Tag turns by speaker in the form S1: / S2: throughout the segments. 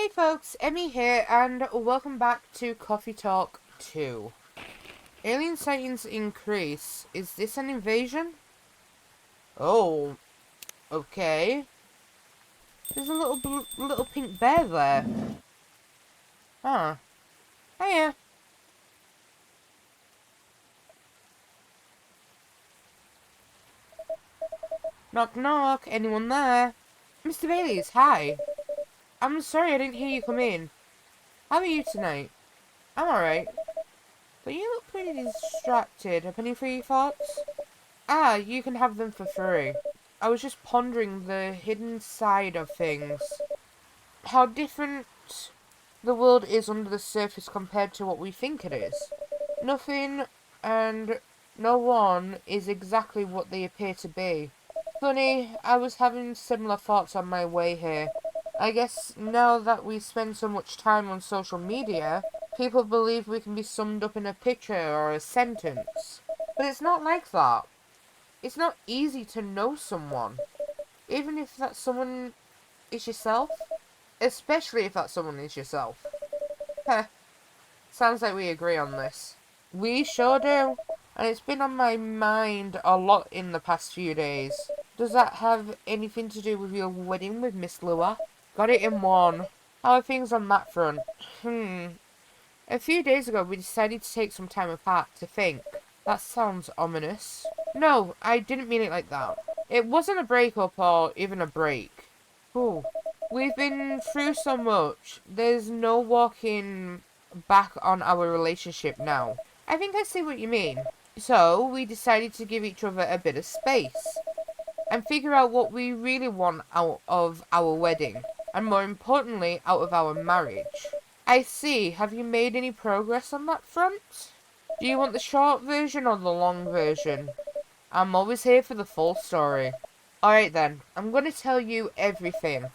S1: Hey folks, Emmy here, and welcome back to Coffee Talk 2. Alien sightings increase. Is this an invasion? Oh, okay. There's a little pink bear there. Huh. Hiya. Knock knock, anyone there? Mr. Bailey's, hi. I'm sorry I didn't hear you come in. How are you tonight? I'm alright. But you look pretty distracted. A penny for your thoughts? Ah, you can have them for free. I was just pondering the hidden side of things. How different the world is under the surface compared to what we think it is. Nothing and no one is exactly what they appear to be. Funny, I was having similar thoughts on my way here. I guess now that we spend so much time on social media, people believe we can be summed up in a picture or a sentence. But it's not like that. It's not easy to know someone, even if that someone is yourself. Especially if that someone is yourself. Heh, sounds like we agree on this. We sure do. And it's been on my mind a lot in the past few days. Does that have anything to do with your wedding with Miss Lua? Got it in one. How are things on that front? A few days ago we decided to take some time apart to think. That sounds ominous. No, I didn't mean it like that. It wasn't a breakup or even a break. Ooh. We've been through so much. There's no walking back on our relationship now. I think I see what you mean. So, we decided to give each other a bit of space. And figure out what we really want out of our wedding. And more importantly, out of our marriage. I see. Have you made any progress on that front? Do you want the short version or the long version? I'm always here for the full story. Alright then, I'm gonna tell you everything.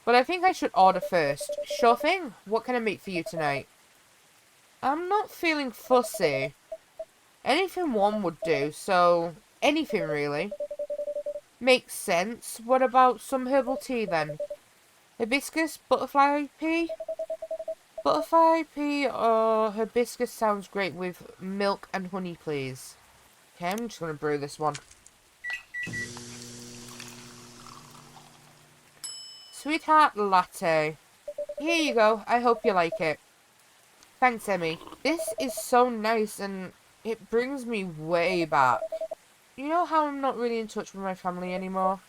S1: But I think I should order first. Sure thing. What can I make for you tonight? I'm not feeling fussy. Anything warm would do, so anything really. Makes sense. What about some herbal tea then? Hibiscus, butterfly pea? Butterfly pea or hibiscus sounds great with milk and honey, please. Okay, I'm just going to brew this one. Sweetheart latte. Here you go. I hope you like it. Thanks, Emmy. This is so nice and it brings me way back. You know how I'm not really in touch with my family anymore?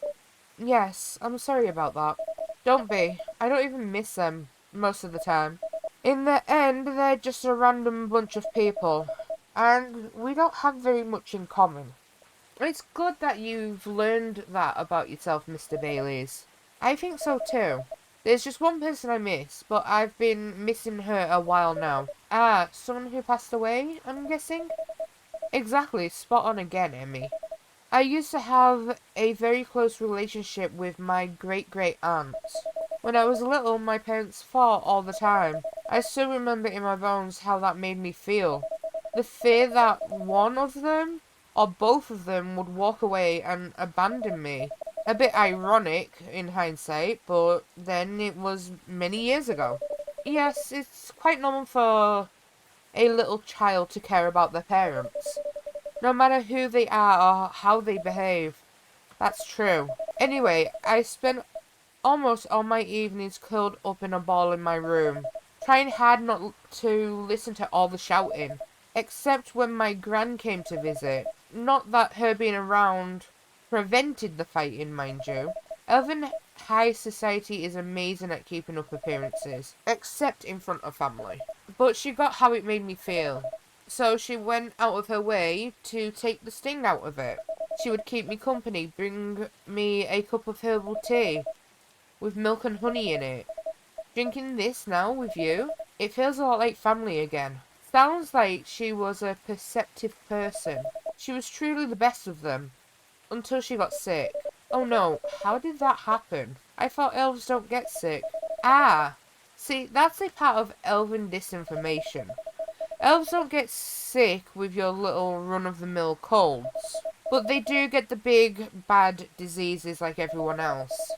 S1: Yes, I'm sorry about that. Don't be. I don't even miss them most of the time. In the end, they're just a random bunch of people. And we don't have very much in common. It's good that you've learned that about yourself, Mr. Bailey's. I think so too. There's just one person I miss, but I've been missing her a while now. Ah, someone who passed away, I'm guessing? Exactly, spot on again, Emmy. I used to have a very close relationship with my great-great-aunt. When I was little, my parents fought all the time. I still remember in my bones how that made me feel. The fear that one of them, or both of them, would walk away and abandon me. A bit ironic in hindsight, but then it was many years ago. Yes, it's quite normal for a little child to care about their parents, no matter who they are or how they behave. That's true. Anyway, I spent almost all my evenings curled up in a ball in my room, trying hard not to listen to all the shouting, except when my gran came to visit. Not that her being around prevented the fighting, mind you. Elven high society is amazing at keeping up appearances, except in front of family. But she got how it made me feel, so she went out of her way to take the sting out of it. She would keep me company, bring me a cup of herbal tea with milk and honey in it. Drinking this now with you, it feels a lot like family again. Sounds like she was a perceptive person. She was truly the best of them. Until she got sick. Oh no, how did that happen? I thought elves don't get sick. Ah, see, that's a part of elven disinformation. Elves don't get sick with your little run-of-the-mill colds. But they do get the big, bad diseases like everyone else.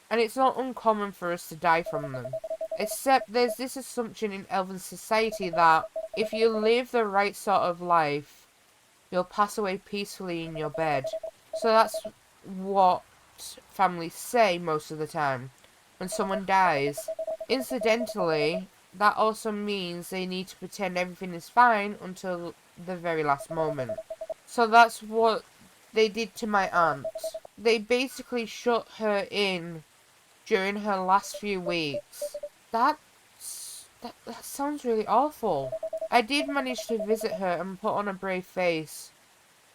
S1: And it's not uncommon for us to die from them. Except there's this assumption in elven society that if you live the right sort of life, you'll pass away peacefully in your bed. So that's what families say most of the time when someone dies. Incidentally, that also means they need to pretend everything is fine until the very last moment. So that's what they did to my aunt. They basically shut her in during her last few weeks. That sounds really awful. I did manage to visit her and put on a brave face,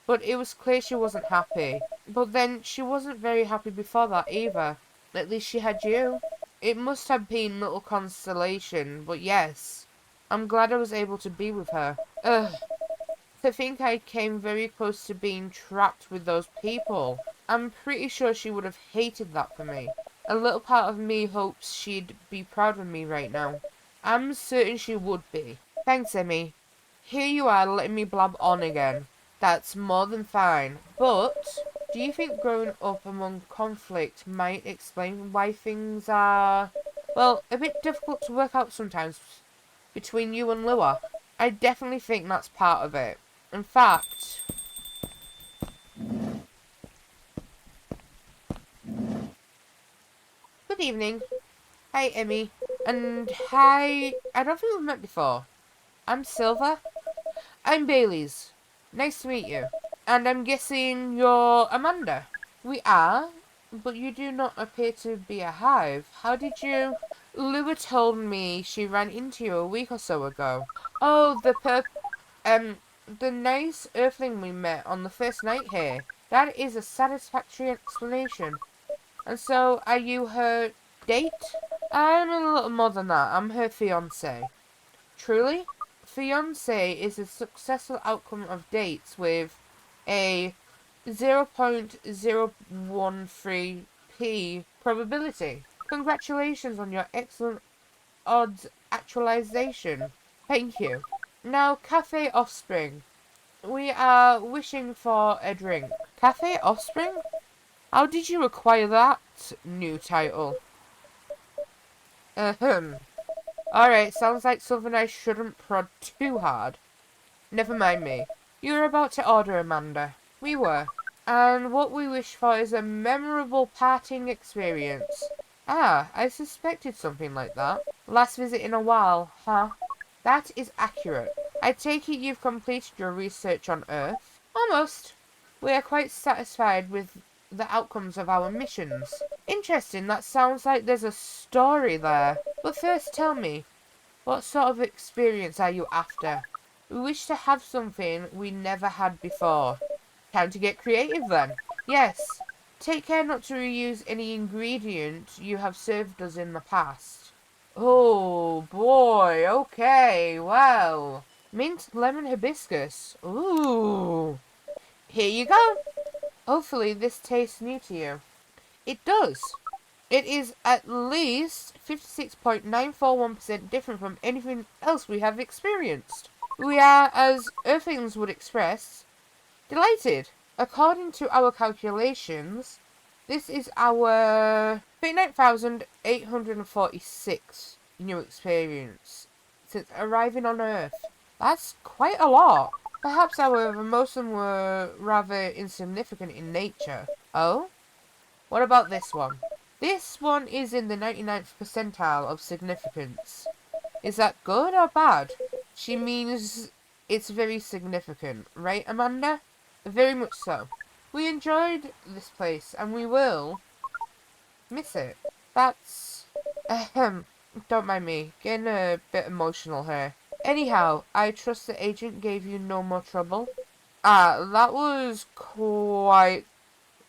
S1: but it was clear she wasn't happy. But then she wasn't very happy before that either. At least she had you. It must have been little consolation, but yes, I'm glad I was able to be with her. Ugh. To think I came very close to being trapped with those people. I'm pretty sure she would have hated that for me. A little part of me hopes she'd be proud of me right now. I'm certain she would be. Thanks, Emmy. Here you are letting me blab on again. That's more than fine. But do you think growing up among conflict might explain why things are, well, a bit difficult to work out sometimes between you and Lua? I definitely think that's part of it. In fact, good evening. Hi, Emmy. And hi, I don't think we've met before. I'm Silver. I'm Bailey's. Nice to meet you. And I'm guessing you're Amanda. We are, but you do not appear to be a hive. How did you... Lua told me she ran into you a week or so ago. Oh, the nice earthling we met on the first night here. That is a satisfactory explanation. And so, are you her date? I'm a little more than that. I'm her fiancé. Truly? Fiancé is a successful outcome of dates with a 0.013p probability. Congratulations on your excellent odds actualization. Thank you. Now, Café Offspring. We are wishing for a drink. Café Offspring? How did you acquire that new title? Ahem. Alright, sounds like something I shouldn't prod too hard. Never mind me. You were about to order, Amanda. We were. And what we wish for is a memorable parting experience. Ah, I suspected something like that. Last visit in a while, huh? That is accurate. I take it you've completed your research on Earth? Almost. We are quite satisfied with the outcomes of our missions. Interesting, that sounds like there's a story there. But first tell me, what sort of experience are you after? We wish to have something we never had before. Time to get creative then. Yes. Take care not to reuse any ingredient you have served us in the past. Oh boy, okay, well. Mint lemon hibiscus. Ooh. Here you go. Hopefully this tastes new to you. It does. It is at least 56.941% different from anything else we have experienced. We are, as Earthlings would express, delighted. According to our calculations, this is our 39,846 new experience since arriving on Earth. That's quite a lot. Perhaps, however, most of them were rather insignificant in nature. Oh? What about this one? This one is in the 99th percentile of significance. Is that good or bad? She means it's very significant, right, Amanda? Very much so. We enjoyed this place, and we will miss it. That's... Ahem. Don't mind me. Getting a bit emotional here. Anyhow, I trust the agent gave you no more trouble? Ah, that was quite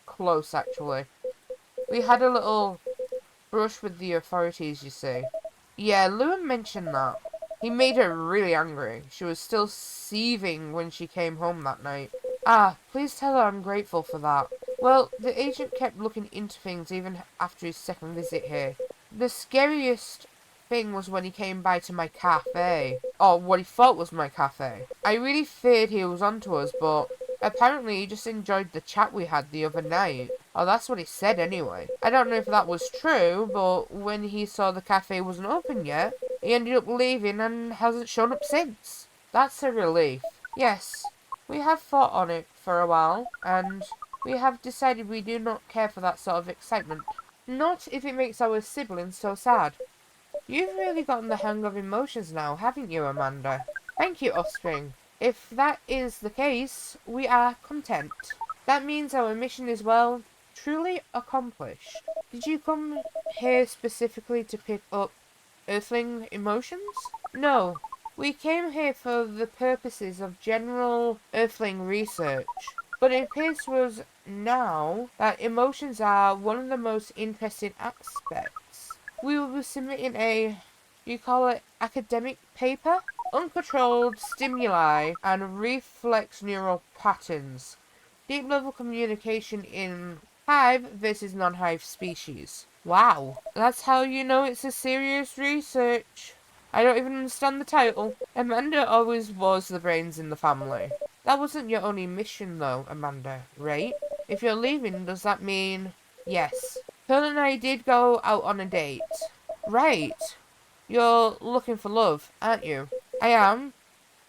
S1: close, actually. We had a little brush with the authorities, you see. Yeah, Lewin mentioned that. He made her really angry. She was still seething when she came home that night. Ah, please tell her I'm grateful for that. Well, the agent kept looking into things even after his second visit here. The scariest thing was when he came by to my cafe. Or what he thought was my cafe. I really feared he was onto us, but apparently he just enjoyed the chat we had the other night. Oh, that's what he said anyway. I don't know if that was true, but when he saw the cafe wasn't open yet, he ended up leaving and hasn't shown up since. That's a relief. Yes, we have thought on it for a while, and we have decided we do not care for that sort of excitement. Not if it makes our siblings so sad. You've really gotten the hang of emotions now, haven't you, Amanda? Thank you, Offspring. If that is the case, we are content. That means our mission is, well, truly accomplished. Did you come here specifically to pick up Earthling emotions? No. We came here for the purposes of general Earthling research. But it appears to us now that emotions are one of the most interesting aspects. We will be submitting a, you call it, academic paper? Uncontrolled stimuli and reflex neural patterns. Deep level communication in hive versus non-hive species. Wow, that's how you know it's a serious research. I don't even understand the title. Amanda always was the brains in the family. That wasn't your only mission though, Amanda, right? If you're leaving, does that mean... Yes. Pearl and I did go out on a date. Right. You're looking for love, aren't you? I am.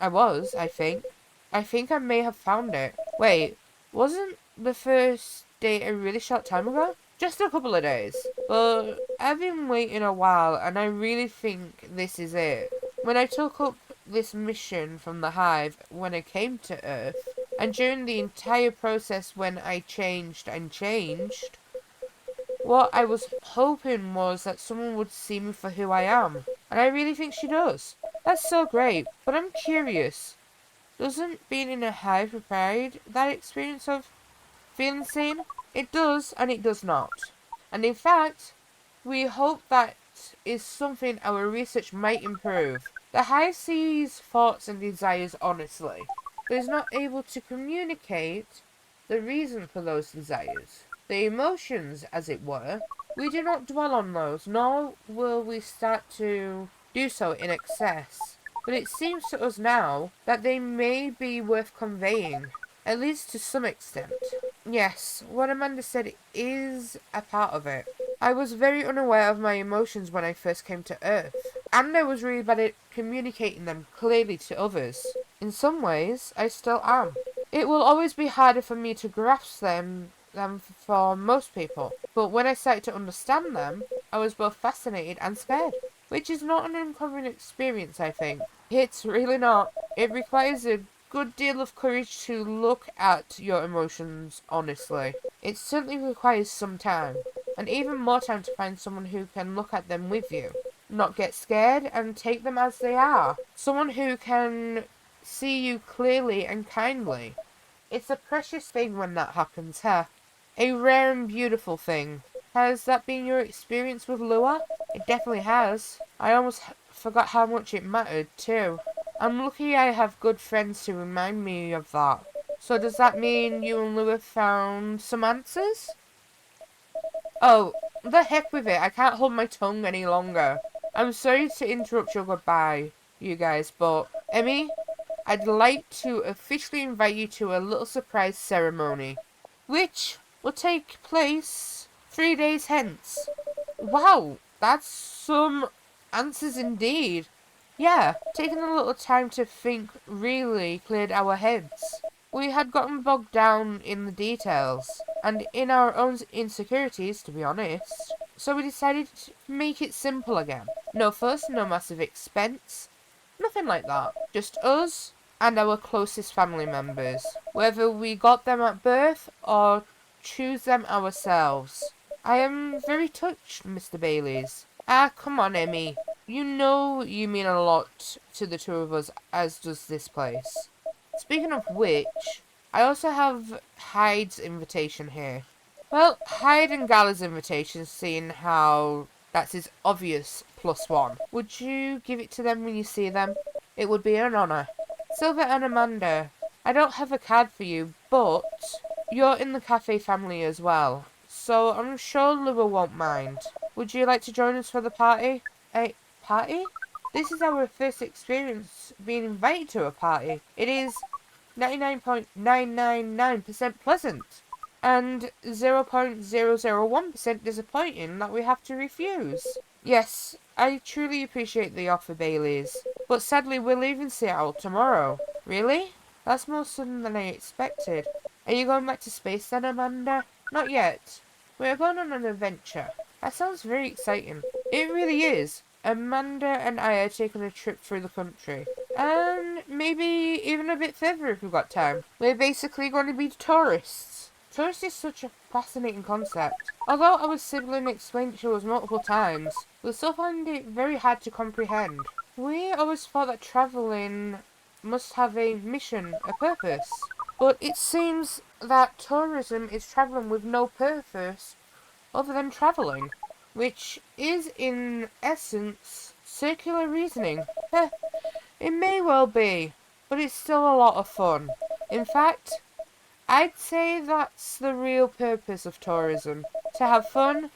S1: I was, I think. I think I may have found it. Wait, wasn't the first date a really short time ago? Just a couple of days. But I've been waiting a while and I really think this is it. When I took up this mission from the hive when I came to Earth, and during the entire process when I changed and changed, what I was hoping was that someone would see me for who I am. And I really think she does. That's so great. But I'm curious. Doesn't being in a hive provide that experience of feeling seen? It does and it does not. And in fact, we hope that is something our research might improve. The hive sees thoughts and desires honestly, but is not able to communicate the reason for those desires. The emotions, as it were, we do not dwell on those, nor will we start to do so in excess. But it seems to us now that they may be worth conveying, at least to some extent. Yes, what Amanda said is a part of it. I was very unaware of my emotions when I first came to Earth, and I was really bad at communicating them clearly to others. In some ways, I still am. It will always be harder for me to grasp them than for most people, but when I started to understand them, I was both fascinated and scared. Which is not an uncommon experience, I think. It's really not. It requires a good deal of courage to look at your emotions honestly. It certainly requires some time, and even more time to find someone who can look at them with you. Not get scared and take them as they are. Someone who can see you clearly and kindly. It's a precious thing when that happens, huh? A rare and beautiful thing. Has that been your experience with Lua? It definitely has. I almost forgot how much it mattered, too. I'm lucky I have good friends to remind me of that. So does that mean you and Lua found some answers? Oh, the heck with it. I can't hold my tongue any longer. I'm sorry to interrupt your goodbye, you guys, but Emmy, I'd like to officially invite you to a little surprise ceremony, which will take place 3 days hence. Wow, that's some answers indeed. Yeah, taking a little time to think really cleared our heads. We had gotten bogged down in the details, and in our own insecurities, to be honest. So we decided to make it simple again. No fuss, no massive expense. Nothing like that. Just us and our closest family members. Whether we got them at birth or choose them ourselves. I am very touched, Mr. Baileys. Ah, come on, Emmy. You know you mean a lot to the two of us, as does this place. Speaking of which, I also have Hyde's invitation here. Well, Hyde and Gala's invitation, seeing how that's his obvious +1. Would you give it to them when you see them? It would be an honour. Silver and Amanda, I don't have a card for you, but you're in the Café family as well, so I'm sure Lua won't mind. Would you like to join us for the party? A party? This is our first experience being invited to a party. It is 99.999% pleasant. and 0.001% disappointing that we have to refuse. Yes, I truly appreciate the offer, Baileys, but sadly we're leaving Seattle tomorrow. Really? That's more sudden than I expected. Are you going back to space then, Amanda? Not yet. We're going on an adventure. That sounds very exciting. It really is. Amanda and I are taking a trip through the country. And maybe even a bit further if we've got time. We're basically going to be tourists. Tourist is such a fascinating concept. Although our sibling explained it to us multiple times, we still find it very hard to comprehend. We always thought that travelling must have a mission, a purpose. But it seems that tourism is travelling with no purpose other than travelling, which is in essence circular reasoning. It may well be, but it's still a lot of fun. In fact, I'd say that's the real purpose of tourism. To have fun,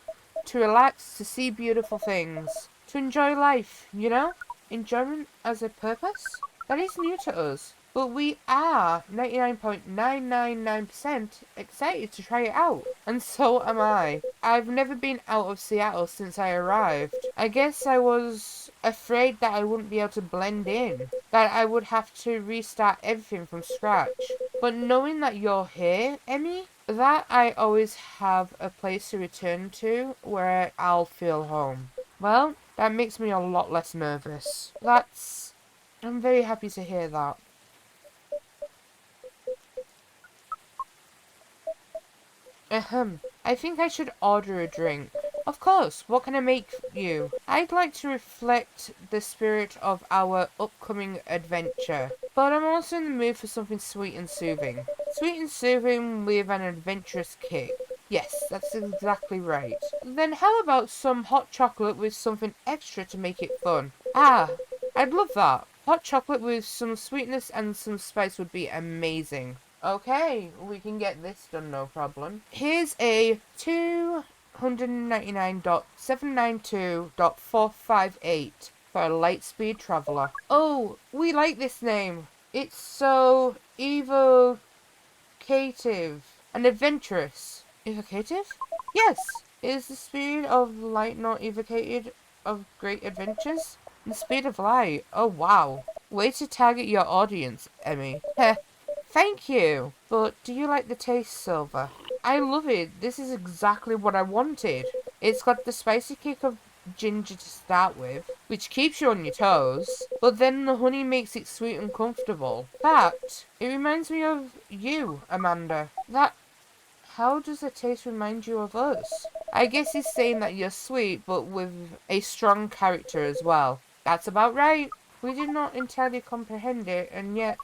S1: to relax, to see beautiful things, to enjoy life, you know? Enjoyment as a purpose? That is new to us, but we are 99.999% excited to try it out. And so am I. I've never been out of Seattle since I arrived. I guess I was afraid that I wouldn't be able to blend in, that I would have to restart everything from scratch. But knowing that you're here, Emmy, that I always have a place to return to where I'll feel home. Well, that makes me a lot less nervous. I'm very happy to hear that. I think I should order a drink. Of course, what can I make you? I'd like to reflect the spirit of our upcoming adventure, but I'm also in the mood for something sweet and soothing. Sweet and soothing with an adventurous kick. Yes, that's exactly right. Then how about some hot chocolate with something extra to make it fun? Ah, I'd love that. Hot chocolate with some sweetness and some spice would be amazing. Okay, we can get this done, no problem. Here's a 299.792.458 for a lightspeed traveller. Oh, we like this name. It's so evocative and adventurous. Evocative? Yes. Is the speed of light not evocated of great adventures? The speed of light. Oh, wow. Way to target your audience, Emmy. Heh. Thank you! But do you like the taste, Silver? I love it. This is exactly what I wanted. It's got the spicy kick of ginger to start with, which keeps you on your toes, but then the honey makes it sweet and comfortable. It reminds me of you, Amanda. How does the taste remind you of us? I guess he's saying that you're sweet, but with a strong character as well. That's about right. We did not entirely comprehend it, and yet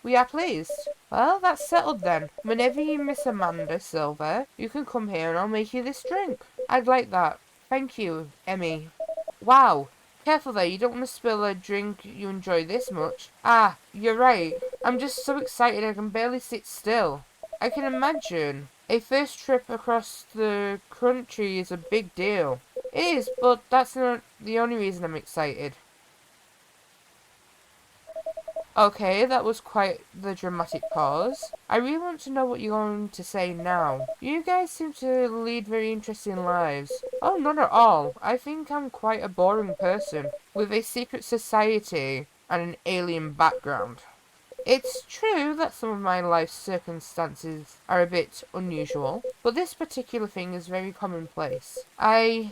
S1: we are pleased. Well, that's settled then. Whenever you miss Amanda, Silver, you can come here and I'll make you this drink. I'd like that. Thank you, Emmy. Wow. Careful there, you don't want to spill a drink you enjoy this much. Ah, you're right. I'm just so excited I can barely sit still. I can imagine. A first trip across the country is a big deal. It is, but that's not the only reason I'm excited. Okay, that was quite the dramatic pause. I really want to know what you're going to say now. You guys seem to lead very interesting lives. Oh, not at all. I think I'm quite a boring person, with a secret society and an alien background. It's true that some of my life circumstances are a bit unusual, but this particular thing is very commonplace. Our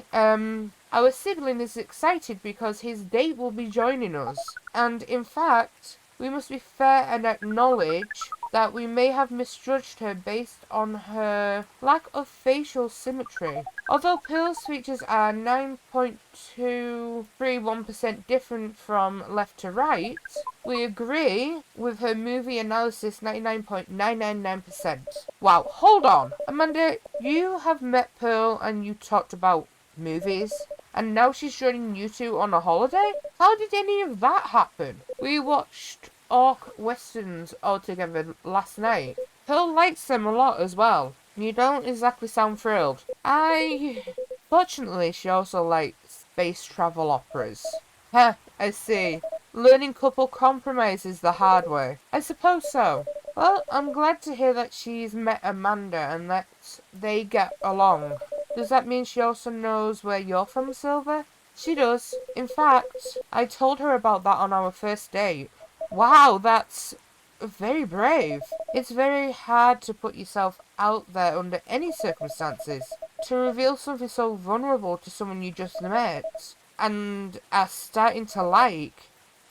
S1: sibling is excited because his date will be joining us, and in fact, we must be fair and acknowledge that we may have misjudged her based on her lack of facial symmetry. Although Pearl's features are 9.231% different from left to right, we agree with her movie analysis 99.999%. Wow, hold on. Amanda, you have met Pearl and you talked about movies, and now she's joining you two on a holiday? How did any of that happen? We watched Orc Westerns all together last night. Pearl likes them a lot as well. You don't exactly sound thrilled. Fortunately, she also likes space travel operas. I see. Learning couple compromises the hard way. I suppose so. Well, I'm glad to hear that she's met Amanda and that they get along. Does that mean she also knows where you're from, Silver? She does. In fact, I told her about that on our first date. Wow, that's very brave. It's very hard to put yourself out there under any circumstances. To reveal something so vulnerable to someone you just met and are starting to like,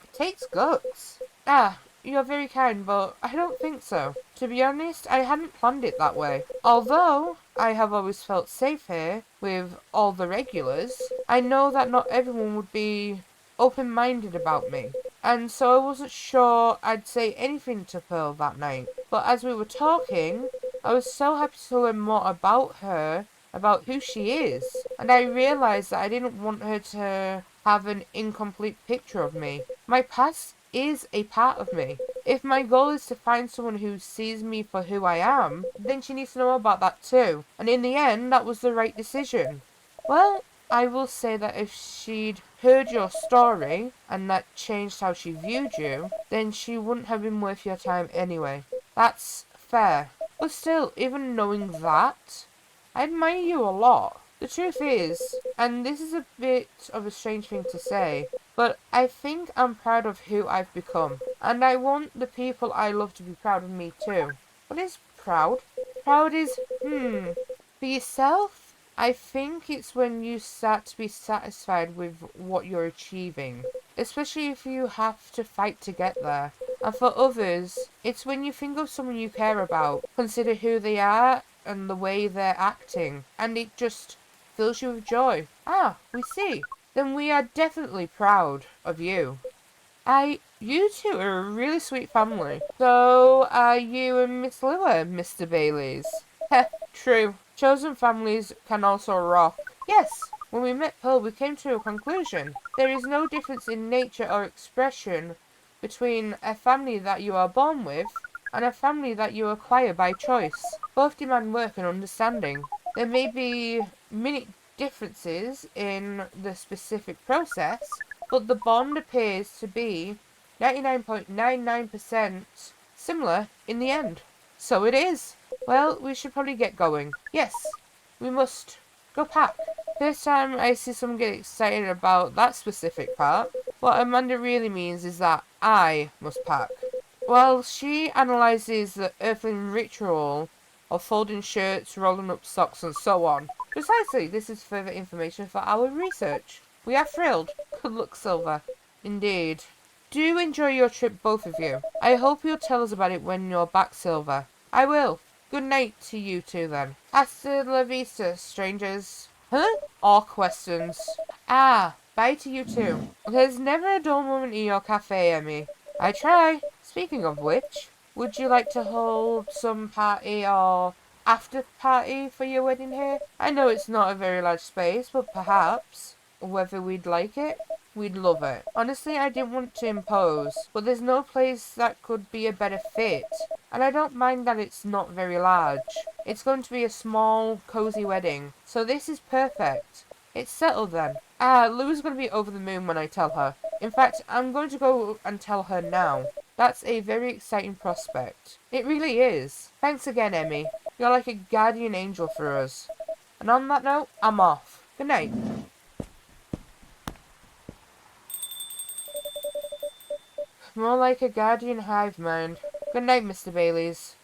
S1: it takes guts. Ah, you're very kind, but I don't think so. To be honest, I hadn't planned it that way. Although I have always felt safe here with all the regulars, I know that not everyone would be open-minded about me. And so I wasn't sure I'd say anything to Pearl that night. But as we were talking, I was so happy to learn more about her, about who she is. And I realized that I didn't want her to have an incomplete picture of me. My past is a part of me. If my goal is to find someone who sees me for who I am, then she needs to know about that too. And in the end, that was the right decision. Well, I will say that if she'd heard your story and that changed how she viewed you, then she wouldn't have been worth your time anyway. That's fair. But still, even knowing that, I admire you a lot. The truth is, and this is a bit of a strange thing to say, but I think I'm proud of who I've become. And I want the people I love to be proud of me too. What is proud? Proud is, for yourself? I think it's when you start to be satisfied with what you're achieving, especially if you have to fight to get there. And for others, it's when you think of someone you care about, consider who they are and the way they're acting, and it just fills you with joy. Ah, we see. Then we are definitely proud of you. You two are a really sweet family. So are you and Miss Lua, Mr. Bailey's? Heh, true. Chosen families can also rock. Yes, when we met Pearl, we came to a conclusion. There is no difference in nature or expression between a family that you are born with and a family that you acquire by choice. Both demand work and understanding. There may be minute differences in the specific process, but the bond appears to be 99.99% similar in the end. So it is. Well, we should probably get going. Yes, we must go pack. First time I see someone get excited about that specific part. What Amanda really means is that I must pack. While she analyzes the earthling ritual of folding shirts, rolling up socks, and so on. Precisely, this is further information for our research. We are thrilled. Good luck, Silver. Indeed. Do enjoy your trip, both of you. I hope you'll tell us about it when you're back, Silver. I will. Good night to you two, then. Hasta la vista, strangers. Huh? All questions. Ah, bye to you too. There's never a dull moment in your cafe, Emmy. I try. Speaking of which, would you like to hold some party or after party for your wedding here? I know it's not a very large space, but perhaps, whether we'd like it, we'd love it. Honestly, I didn't want to impose, but there's no place that could be a better fit. And I don't mind that it's not very large. It's going to be a small, cozy wedding, so this is perfect. It's settled then. Lou's going to be over the moon when I tell her. In fact, I'm going to go and tell her now. That's a very exciting prospect. It really is. Thanks again, Emmy. You're like a guardian angel for us. And on that note, I'm off. Good night. More like a guardian hive mind. Good night, Mr. Baileys.